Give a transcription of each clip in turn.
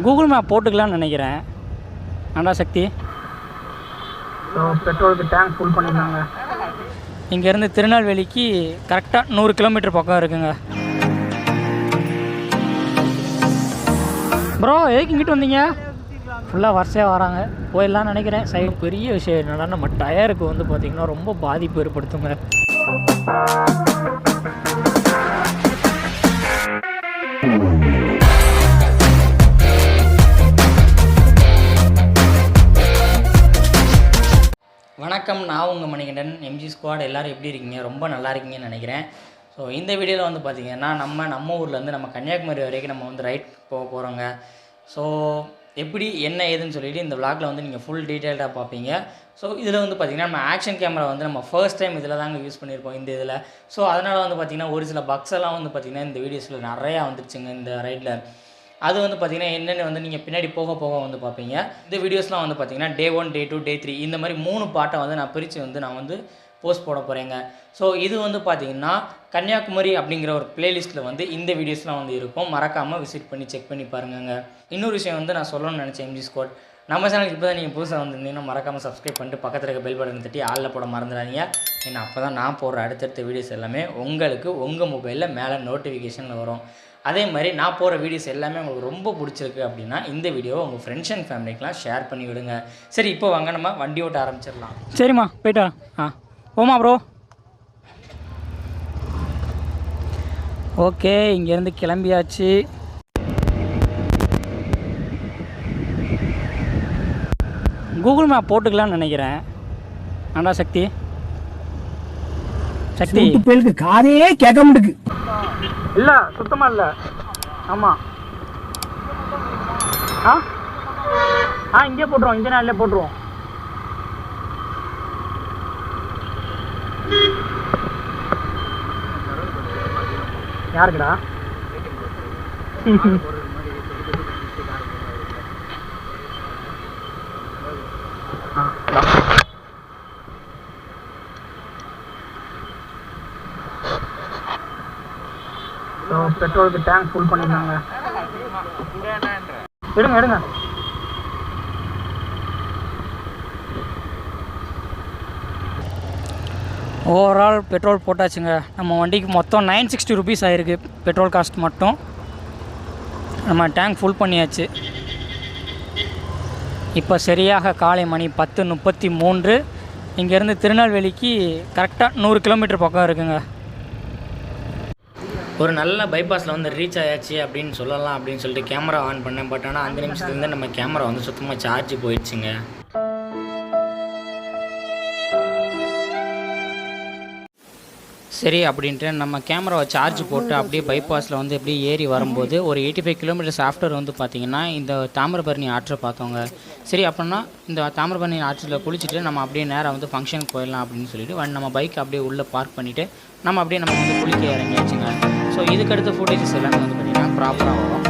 Google map போட்டுக்கலாம்னு நினைக்கிறேன். ஆண்டா சக்தி பெட்ரோலுக்கு tank full பண்ணியிருந்தாங்க. இங்கேருந்து திருநெல்வேலிக்கு கரெக்டாக 100 கிலோமீட்டர் பக்கம் இருக்குங்க. ப்ரோ எதுக்கு இங்கிட்டு வந்தீங்க? ஃபுல்லாக வரிசையாக வராங்க. போயிடலான்னு நினைக்கிறேன். சைடு பெரிய விஷயம் என்னென்னா நம்ம டயருக்கு வந்து பார்த்திங்கன்னா ரொம்ப பாதிப்பு ஏற்படுத்துங்க. வணக்கம், நான் உங்கள் மணிகண்டன். எம்ஜி ஸ்குவாட் எல்லோரும் எப்படி இருக்கீங்க? ரொம்ப நல்லா இருக்கீங்கன்னு நினைக்கிறேன். ஸோ இந்த வீடியோவில் வந்து பார்த்திங்கன்னா நம்ம ஊர்லேருந்து நம்ம கன்னியாகுமரி வரைக்கும் நம்ம வந்து ரைட் போக போகிறோங்க. ஸோ எப்படி என்ன ஏதுன்னு சொல்லிவிட்டு இந்த விளாகில் வந்து நீங்கள் ஃபுல் டீட்டெயில்டாக பார்ப்பீங்க. ஸோ இதில் வந்து பார்த்திங்கன்னா நம்ம ஆக்ஷன் கேமரா வந்து நம்ம ஃபர்ஸ்ட் டைம் இதில் தாங்க யூஸ் பண்ணியிருக்கோம் இந்த இதில். ஸோ அதனால் வந்து பார்த்திங்கன்னா ஒரு சில பக்ஸ் எல்லாம் வந்து பார்த்திங்கன்னா இந்த வீடியோஸில் நிறையா வந்துருச்சுங்க இந்த ரைடில். அது வந்து பார்த்திங்கன்னா என்னென்னு வந்து நீங்கள் பின்னாடி போக போக வந்து பார்ப்பீங்க. இந்த வீடியோஸ்லாம் வந்து பார்த்திங்கன்னா Day 1, Day 2, Day 3 இந்த மாதிரி 3 பாட்டை வந்து நான் பிரித்து வந்து நான் வந்து போஸ்ட் போட போகிறேங்க. ஸோ இது வந்து பார்த்திங்கன்னா கன்னியாகுமரி அப்படிங்கிற ஒரு பிளேலிஸ்ட்டில் வந்து இந்த வீடியோஸ்லாம் வந்து இருக்கும். மறக்காமல் விசிட் பண்ணி செக் பண்ணி பாருங்க. இன்னொரு விஷயம் வந்து நான் சொல்லணும்னு நினச்சேன், எம்ஜி ஸ்குவாட் நம்ம சேனலுக்கு இப்போ தான் நீங்கள் புதுசாக வந்திருந்தீங்கன்னா மறக்காமல் சப்ஸ்கிரைப் பண்ணிட்டு பக்கத்தில் இருக்க பெல் பட்டன் தட்டி ஆளில் போட மறந்துடாதீங்க. ஏன்னா அப்போ தான் நான் போடுற அடுத்தடுத்த வீடியோஸ் எல்லாமே உங்களுக்கு உங்கள் மொபைலில் மேலே நோட்டிஃபிகேஷனில் வரும். அதே மாதிரி நான் போகிற வீடியோஸ் எல்லாமே உங்களுக்கு ரொம்ப பிடிச்சிருக்கு அப்படின்னா இந்த வீடியோவை உங்கள் ஃப்ரெண்ட்ஸ் அண்ட் ஃபேமிலிக்கெலாம் ஷேர் பண்ணி விடுங்க. சரி, இப்போ வாங்க நம்ம வண்டி ஓட்ட ஆரம்பிச்சிடலாம். சரிம்மா போய்ட்டா. போமா ப்ரோ. ஓகே, இங்கேருந்து கிளம்பியாச்சு. கூகுள் மேப் போட்டுக்கலாம்னு நினைக்கிறேன். ஆண்டா சக்தி பேருக்கு காதே கேட்க முடியுது. இல்லை சுத்தமாக இல்லை. ஆமாம் இங்கே போட்டுருவோம், இந்த நாளில் போட்டுருவோம். யாருக்குடா? பெட்ரோலுக்கு டேங்க் ஃபுல் பண்ணியிருந்தாங்க. எடுங்க. ஓவரால் பெட்ரோல் போட்டாச்சுங்க. நம்ம வண்டிக்கு மொத்தம் 960 ருபீஸ் ஆகிருக்கு பெட்ரோல் காஸ்ட் மட்டும். நம்ம டேங்க் ஃபுல் பண்ணியாச்சு. இப்போ சரியாக காலை மணி 10:33. இங்கேருந்து திருநெல்வேலிக்கு கரெக்டாக 100 கிலோமீட்டர் பக்கம் இருக்குங்க. ஒரு நல்ல பைபாஸில் வந்து ரீச் ஆயாச்சு அப்படின்னு சொல்லலாம் அப்படின்னு சொல்லிட்டு கேமரா ஆன் பண்ணேன். பட் ஆனால் 5 நிமிஷத்துலேருந்து நம்ம கேமரா வந்து சுத்தமாக சார்ஜ் போயிடுச்சுங்க. சரி அப்படின்ட்டு நம்ம கேமராவை சார்ஜ் போட்டு அப்படியே பைபாஸில் வந்து அப்படியே ஏறி வரும்போது ஒரு 85 கிலோமீட்டர்ஸ் ஆஃப்டர் வந்து பார்த்திங்கன்னா இந்த தாமிரபரணி ஆற்றை பார்த்தோங்க. சரி அப்படின்னா இந்த தாமிரபரணி ஆற்றில் குளிச்சுட்டு நம்ம அப்படியே நேராக வந்து ஃபங்க்ஷனுக்கு போயிடலாம் அப்படின்னு சொல்லிட்டு நம்ம பைக் அப்படியே உள்ளே பார்க் பண்ணிவிட்டு நம்ம அப்படியே நம்ம வந்து குளிக்க இறங்கியாச்சுங்க. ஸோ இதுக்கடுத்த ஃபுட்டேஜஸ் எல்லாமே வந்து பார்த்திங்கன்னா ப்ராப்பராக வரும்.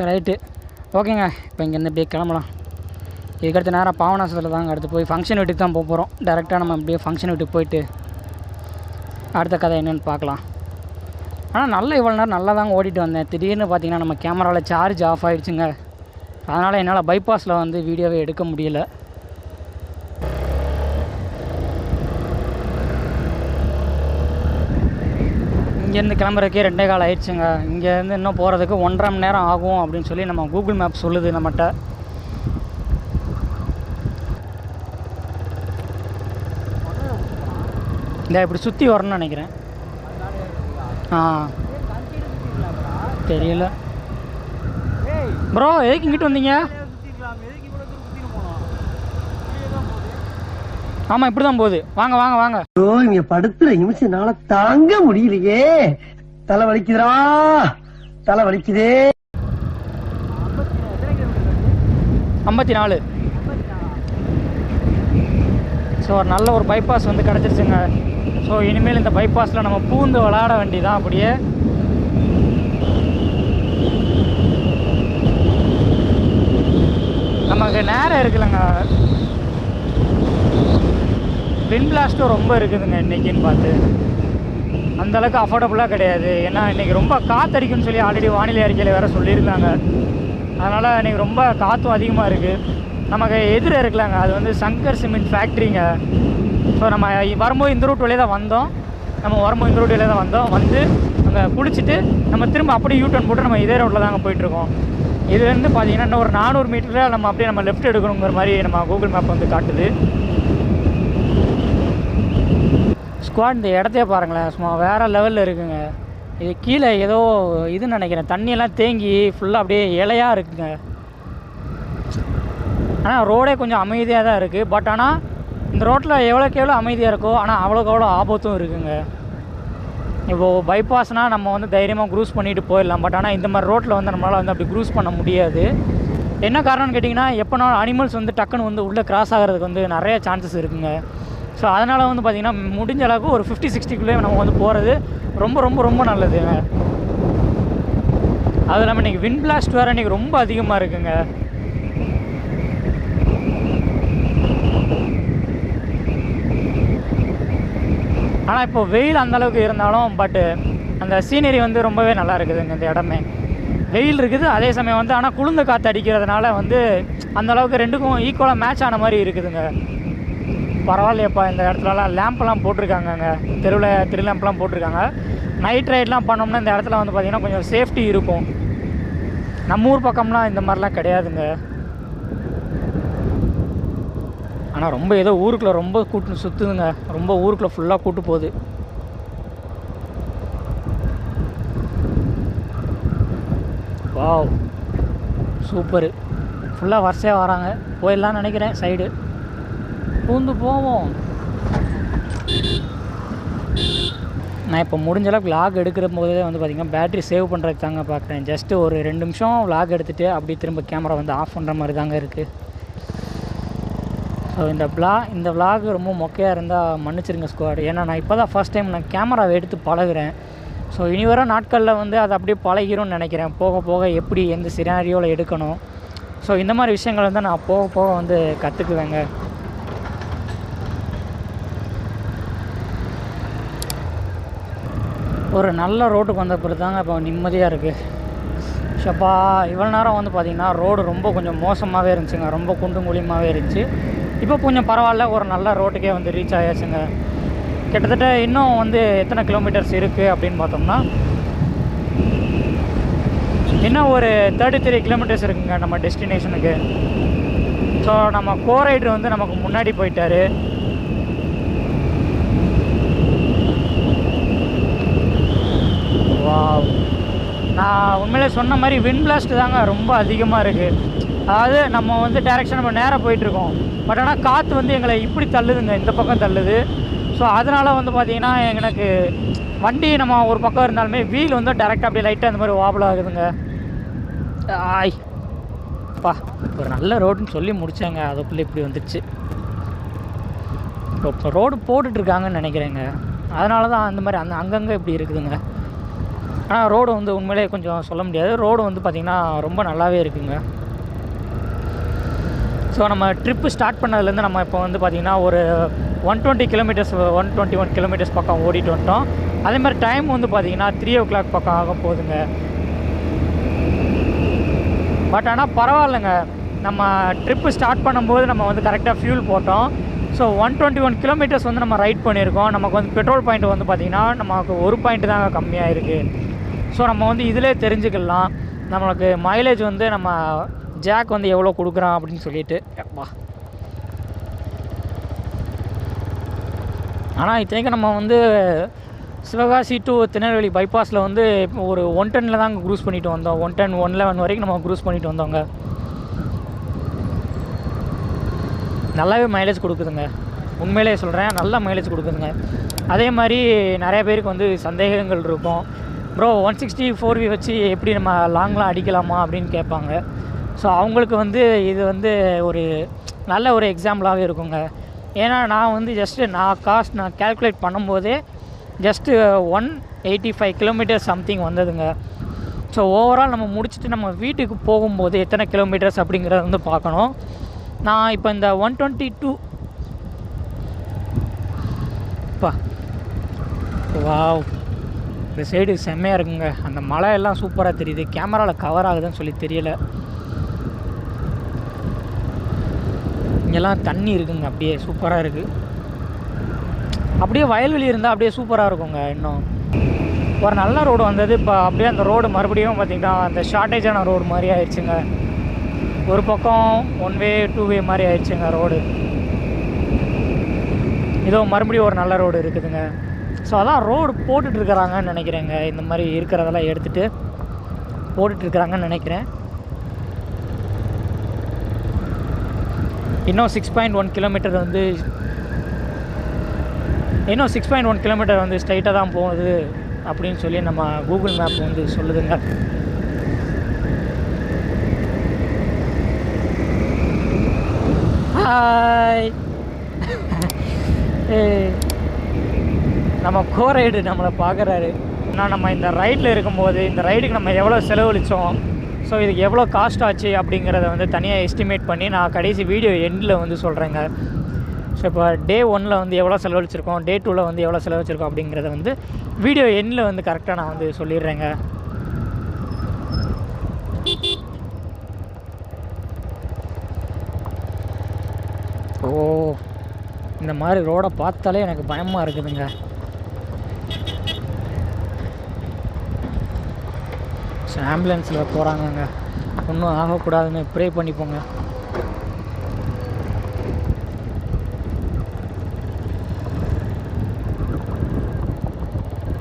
ரைட்டு, ஓகேங்க. இப்போ இங்கேருந்து அப்படியே கிளம்பலாம். இதுக்கடுத்து நேரம் பாவனாசத்தில் தாங்க அடுத்து போய் ஃபங்க்ஷன் வீட்டுக்கு தான் போக போகிறோம். டேரெக்டாக நம்ம அப்படியே ஃபங்க்ஷன் வீட்டுக்கு போயிட்டு அடுத்த கதை என்னென்னு பார்க்கலாம். ஆனால் இவ்வளோ நேரம் நல்லா தாங்க ஓடிட்டு வந்தேன். திடீர்னு பார்த்திங்கன்னா நம்ம கேமராவில் சார்ஜ் ஆஃப் ஆகிடுச்சுங்க. அதனால் என்னால் பைபாஸில் வந்து வீடியோவே எடுக்க முடியல. இங்கேருந்து கிளம்புறதுக்கே 2 கால் ஆயிடுச்சுங்க. இங்கேருந்து இன்னும் போகிறதுக்கு 1.5 மணி நேரம் ஆகும் அப்படின்னு சொல்லி நம்ம கூகுள் மேப் சொல்லுது நம்மகிட்ட. இந்த இப்படி சுற்றி வரணும்னு நினைக்கிறேன். தெரியல ப்ரோ, எதுக்கு இங்கிட்டு வந்தீங்க? ஆமாம் இப்படி தான் போகுது. வாங்க வாங்க வாங்க. ஓ இங்க படுத்துற நிமிஷம்னால தாங்க முடியலையே. தலை வலிக்குதுடா, தலை வலிக்குதே. 54. ஸோ நல்ல ஒரு பைபாஸ் வந்து கிடச்சிருச்சுங்க. ஸோ இனிமேல் இந்த பைபாஸில் நம்ம பூந்து விளாட வேண்டியதான். அப்படியே நமக்கு நேரம் இருக்குல்லங்க. விண்ட் பிளாஸ்ட்டும் ரொம்ப இருக்குதுங்க இன்றைக்கின்னு பார்த்து. அந்தளவுக்கு அஃபோர்டபுளாக கிடையாது. ஏன்னா இன்றைக்கி ரொம்ப காற்றடிக்குன்னு சொல்லி ஆல்ரெடி வானிலை அறிக்கையில் வேறு சொல்லியிருந்தாங்க. அதனால் இன்றைக்கி ரொம்ப காற்றும் அதிகமாக இருக்குது. நமக்கு எதிரே இருக்கலாங்க, அது வந்து சங்கர் சிமெண்ட் ஃபேக்ட்ரிங்க. ஸோ நம்ம வரும்போது இந்த ரூட் வழியே தான் வந்தோம். வந்து அங்கே குளிச்சுட்டு நம்ம திரும்ப அப்படியே யூட்டர்ன் போட்டு நம்ம இதே ரோட்டில் தாங்க போயிட்டுருக்கோம். இதுலேருந்து பார்த்தீங்கன்னா இன்னும் ஒரு 400 மீட்டரில் நம்ம அப்படியே நம்ம லெஃப்ட் எடுக்கணுங்கிற மாதிரி நம்ம கூகுள் மேப் வந்து காட்டுது. ஸ்குவாட் இந்த இடத்தையே பாருங்களேன், சும்மா வேறு லெவலில் இருக்குங்க. இது கீழே ஏதோ இதுன்னு நினைக்கிறேன், தண்ணியெல்லாம் தேங்கி ஃபுல்லாக அப்படியே இலையாக இருக்குங்க. ஆனால் ரோடே கொஞ்சம் அமைதியாக தான் இருக்குது. பட் ஆனால் இந்த ரோட்டில் எவ்வளோக்கு எவ்வளோ அமைதியாக இருக்கோ ஆனால் அவ்வளோக்கு அவ்வளோ ஆபத்தும் இருக்குங்க. இப்போது பைபாஸ்னால் நம்ம வந்து தைரியமாக க்ரூஸ் பண்ணிட்டு போயிடலாம். பட் ஆனால் இந்த மாதிரி ரோட்டில் வந்து நம்மளால் வந்து அப்படி க்ரூஸ் பண்ண முடியாது. என்ன காரணம்னு கேட்டிங்கன்னா, எப்போனா அனிமல்ஸ் வந்து டக்குன்னு வந்து உள்ளே கிராஸ் ஆகிறதுக்கு வந்து நிறைய சான்சஸ் இருக்குங்க. ஸோ அதனால் வந்து பார்த்திங்கன்னா முடிஞ்ச அளவுக்கு ஒரு 50-60 நம்ம வந்து போகிறது ரொம்ப ரொம்ப ரொம்ப நல்லதுங்க. அது இல்லாமல் இன்றைக்கி விண்ட் பிளாஸ்ட் வேறு இன்றைக்கி ரொம்ப அதிகமாக இருக்குங்க. ஆனால் இப்போ வெயில் அந்தளவுக்கு இருந்தாலும் பட்டு அந்த சீனரி வந்து ரொம்பவே நல்லா இருக்குதுங்க. இந்த இடமே வெயில் இருக்குது, அதே சமயம் வந்து ஆனால் குளிர்ந்த காற்று அடிக்கிறதுனால வந்து அந்தளவுக்கு ரெண்டுக்கும் ஈக்குவலாக மேட்ச் ஆன மாதிரி இருக்குதுங்க. பரவாயில்லையப்பா. இந்த இடத்துலலாம் லேம்ப்லாம் போட்டிருக்காங்கங்க, தெரு லேம்ப்லாம் போட்டிருக்காங்க. நைட் ரைட்லாம் பண்ணோம்னா இந்த இடத்துல வந்து பார்த்திங்கன்னா கொஞ்சம் சேஃப்டி இருக்கும். நம்ம ஊர் பக்கம்லாம் இந்த மாதிரிலாம் கிடையாதுங்க. ஆனால் ரொம்ப ஏதோ ஊருக்குள்ளே ரொம்ப கூட்டு சுற்றுதுங்க, ரொம்ப ஊருக்குள்ளே ஃபுல்லாக கூட்டு போகுது. Wow super. ஃபுல்லாக வரிசையாக வராங்க, போயிடலான்னு நினைக்கிறேன். சைடு பூந்து போவோம். நான் இப்போ முடிஞ்ச அளவுக்கு வ்ளாக் எடுக்கிற போதே வந்து பார்த்திங்கன்னா பேட்ரி சேவ் பண்ணுறதுக்கு தாங்க பார்க்குறேன். ஜஸ்ட்டு ஒரு 2 நிமிஷம் வ்ளாக் எடுத்துகிட்டு அப்படியே திரும்ப கேமரா வந்து ஆஃப் பண்ணுற மாதிரி தாங்க இருக்குது. ஸோ இந்த வ்ளாக் ரொம்ப மொக்கையாக இருந்தால் மன்னிச்சிருங்க ஸ்குவாட். ஏன்னா நான் இப்போ தான் ஃபஸ்ட் டைம் நான் கேமராவை எடுத்து பழகுறேன். ஸோ இனி வர நாட்களில் வந்து அதை அப்படியே பழகிரும்னு நினைக்கிறேன். போக போக எப்படி எந்த சினாரியோவில் எடுக்கணும், ஸோ இந்த மாதிரி விஷயங்கள் வந்து நான் போக போக வந்து கற்றுக்குவேங்க. ஒரு நல்ல ரோட்டுக்கு வந்த பிறகு தாங்க இப்போ நிம்மதியாக இருக்குது. ஷப்பா இவ்வளோ நேரம் வந்து பார்த்திங்கன்னா ரோடு ரொம்ப கொஞ்சம் மோசமாகவே இருந்துச்சுங்க, ரொம்ப குண்டும் குழியுமாகவே இருந்துச்சு. இப்போ கொஞ்சம் பரவாயில்ல, ஒரு நல்ல ரோட்டுக்கே வந்து ரீச் ஆயாச்சுங்க. கிட்டத்தட்ட இன்னும் வந்து எத்தனை கிலோமீட்டர்ஸ் இருக்குது அப்படின்னு பார்த்தோம்னா இன்னும் ஒரு 33 கிலோமீட்டர்ஸ் இருக்குங்க நம்ம டெஸ்டினேஷனுக்கு. ஸோ நம்ம கோரைடர் வந்து நமக்கு முன்னாடி போயிட்டார். வாவ், நான் உண்மையிலே சொன்ன மாதிரி விண்ட் பிளாஸ்ட் தாங்க ரொம்ப அதிகமாக இருக்குது. அதாவது நம்ம வந்து டைரெக்ஷன் நம்ம நேராக போயிட்டுருக்கோம். பட் ஆனால் காற்று வந்து எங்களை இப்படி தள்ளுதுங்க, இந்த பக்கம் தள்ளுது. ஸோ அதனால் வந்து பார்த்திங்கன்னா எனக்கு வண்டி நம்ம ஒரு பக்கம் இருந்தாலுமே வீல் வந்து டேரெக்டாக அப்படியே லைட்டாக இந்த மாதிரி வாபிள் ஆகுதுங்க. ஆய்ப்பா ஒரு நல்ல ரோடுன்னு சொல்லி முடித்தாங்க, அதுக்குள்ளே இப்படி வந்துடுச்சு. இப்போ ரோடு போட்டுட்ருக்காங்கன்னு நினைக்கிறேங்க, அதனால தான் அந்த மாதிரி அங்கங்கே இப்படி இருக்குதுங்க. ஆனால் ரோடு வந்து உண்மையிலே கொஞ்சம் சொல்ல முடியாது. ரோடு வந்து பார்த்திங்கன்னா ரொம்ப நல்லாவே இருக்குங்க. ஸோ நம்ம ட்ரிப்பு ஸ்டார்ட் பண்ணதுலேருந்து நம்ம இப்போ வந்து பார்த்திங்கன்னா ஒரு 121 கிலோமீட்டர்ஸ் பக்கம் ஓடிட்டு வந்துட்டோம். அதே மாதிரி டைம் வந்து பார்த்திங்கன்னா 3 o'clock பக்கம் ஆக போகுதுங்க. பட் ஆனால் பரவாயில்லைங்க, நம்ம ட்ரிப்பு ஸ்டார்ட் பண்ணும்போது நம்ம வந்து கரெக்டாக ஃபியூல் போட்டோம். ஸோ 121 கிலோமீட்டர்ஸ் வந்து நம்ம ரைட் பண்ணியிருக்கோம். நமக்கு வந்து பெட்ரோல் பாயிண்ட் வந்து பார்த்திங்கன்னா நமக்கு 1 பாயிண்ட் தாங்க கம்மியாக இருக்குது. ஸோ நம்ம வந்து இதிலே தெரிஞ்சுக்கலாம் நம்மளுக்கு மைலேஜ் வந்து நம்ம ஜாக் வந்து எவ்வளோ கொடுக்குறான் அப்படின்னு சொல்லிட்டு. வா ஆனால் இத்தனைக்கும் நம்ம வந்து சிவகாசி டு திருநெல்வேலி பைபாஸில் வந்து ஒரு 110 தாங்க க்ரூஸ் பண்ணிட்டு வந்தோம். 110, 111 வரைக்கும் நம்ம க்ரூஸ் பண்ணிட்டு வந்தோங்க. நல்லாவே மைலேஜ் கொடுக்குதுங்க. உண்மையிலே சொல்கிறேன், நல்ல மைலேஜ் கொடுக்குதுங்க. அதே மாதிரி நிறைய பேருக்கு வந்து சந்தேகங்கள் இருக்கும், ப்ரோ 160 4V வச்சு எப்படி நம்ம லாங்லாம் அடிக்கலாமா அப்படின்னு கேட்பாங்க. ஸோ அவங்களுக்கு வந்து இது வந்து ஒரு நல்ல ஒரு எக்ஸாம்பிளாகவே இருக்குங்க. ஏன்னா நான் வந்து ஜஸ்ட்டு நான் கேல்குலேட் பண்ணும்போதே ஜஸ்ட்டு 185 கிலோமீட்டர் சம்திங் வந்ததுங்க. ஸோ ஓவரால் நம்ம முடிச்சுட்டு நம்ம வீட்டுக்கு போகும்போது எத்தனை கிலோமீட்டர்ஸ் அப்படிங்கிறத வந்து பார்க்கணும். நான் இப்போ இந்த 122 வாவ், இந்த சைடு செம்மையாக இருக்குங்க. அந்த மலை எல்லாம் சூப்பராக தெரியுது. கேமராவில் கவர் ஆகுதுன்னு சொல்லி தெரியலை. இங்கெல்லாம் தண்ணி இருக்குங்க, அப்படியே சூப்பராக இருக்குது. அப்படியே வயல்வெளி இருந்தால் அப்படியே சூப்பராக இருக்குங்க. இன்னும் ஒரு நல்ல ரோடு வந்தது. இப்போ அப்படியே அந்த ரோடு மறுபடியும் பார்த்திங்கன்னா அந்த ஷார்ட்டேஜான ரோடு மாதிரி ஆயிடுச்சுங்க. ஒரு பக்கம் 1 வே 2 வே மாதிரி ஆயிடுச்சுங்க ரோடு. இதோ மறுபடியும் ஒரு நல்ல ரோடு இருக்குதுங்க. ஸோ அதான் ரோடு போட்டுட்ருக்குறாங்கன்னு நினைக்கிறேங்க. இந்த மாதிரி இருக்கிறதெல்லாம் எடுத்துகிட்டு போட்டுட்ருக்குறாங்கன்னு நினைக்கிறேன். இன்னும் 6.1 கிலோமீட்டர் வந்து ஸ்ட்ரைட்டாக தான் போகுது அப்படின்னு சொல்லி நம்ம கூகுள் மேப் வந்து சொல்லுதுங்க. ஹாய் நம்ம கோரைடு நம்மளை பார்க்குறாரு. ஆனால் நம்ம இந்த ரைடில் இருக்கும்போது இந்த ரைடுக்கு நம்ம எவ்வளோ செலவழித்தோம், ஸோ இதுக்கு எவ்வளோ காஸ்ட் ஆச்சு அப்படிங்கிறத வந்து தனியாக எஸ்டிமேட் பண்ணி நான் கடைசி வீடியோ எண்டில் வந்து சொல்கிறேங்க. ஸோ இப்போ டே 1 வந்து எவ்வளோ செலவழிச்சிருக்கோம், டே 2 வந்து எவ்வளோ செலவழிச்சிருக்கோம் அப்படிங்கிறத வந்து வீடியோ எண்டில் வந்து கரெக்டாக நான் வந்து சொல்லிடுறேங்க. ஓ, இந்த மாதிரி ரோடை பார்த்தாலே எனக்கு பயமாக இருக்குதுங்க. ஸோ ஆம்புலன்ஸில் போகிறாங்கங்க, ஒன்றும் ஆகக்கூடாதுன்னு ப்ரே பண்ணிப்போங்க.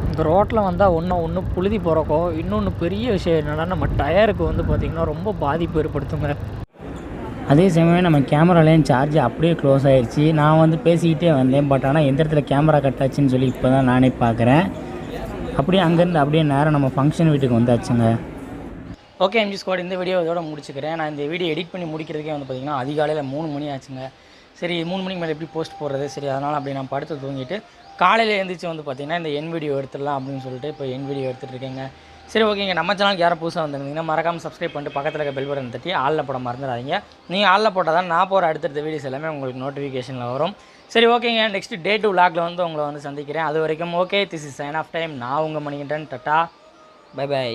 இந்த ரோட்டில் வந்தால் ஒன்று புழுதி போகிறக்கோ, இன்னொன்று பெரிய விஷயம் என்னென்னா நம்ம டயருக்கு வந்து பார்த்திங்கன்னா ரொம்ப பாதிப்பு ஏற்படுத்துங்க. அதே சமயம் நம்ம கேமராலேயும் சார்ஜ் அப்படியே க்ளோஸ் ஆகிடுச்சு. நான் வந்து பேசிக்கிட்டே வந்தேன், பட் ஆனால் எந்த இடத்துல கேமரா கட் ஆச்சுன்னு சொல்லி இப்போ தான் நானே பார்க்குறேன். அப்படியே அங்கேருந்து அப்படியே நேரம் நம்ம ஃபங்க்ஷன் வீட்டுக்கு வந்தாச்சுங்க. ஓகே எம்ஜி ஸ்குவாட், இந்த வீடியோ இதோட முடிச்சுக்கிறேன். நான் இந்த வீடியோ எடிட் பண்ணி முடிக்கிறதுக்கே வந்து பார்த்திங்கன்னா அதிகாலையில் 3 மணி ஆச்சுங்க. சரி 3 மணிக்கு மேலே எப்படி போஸ்ட் போடுறது, சரி அதனால் அப்படி நான் படுத்து தூங்கிட்டு காலையில் எழுந்திரிச்சு வந்து பார்த்திங்கன்னா இந்த என் வீடியோ எடுத்துடலாம் அப்படின்னு சொல்லிட்டு இப்போ என் வீடியோ எடுத்துகிட்டு இருக்கேங்க. சரி ஓகேங்க, நம்ம சேனலுக்கு யாரும் புதுசாக வந்துருந்தீங்கன்னா மறக்காமல் சப்ஸ்கிரைப் பண்ணிட்டு பக்கத்தில் இருக்க பெல் பட்டன் தட்டி ஆளில் போட மறந்துடாதீங்க. நீங்கள் ஆளில் போட்டால் தான் நான் போகிற அடுத்தடுத்த வீடியோஸ் எல்லாமே உங்களுக்கு நோட்டிஃபிகேஷனில் வரும். சரி ஓகேங்க, நெக்ஸ்ட் டே 2 vlogல வந்து உங்களை வந்து சந்திக்கிறேன். அது வரைக்கும் okay, this is sign off time. நான் உங்கள் மணிகண்டன். Ta-ta, by by.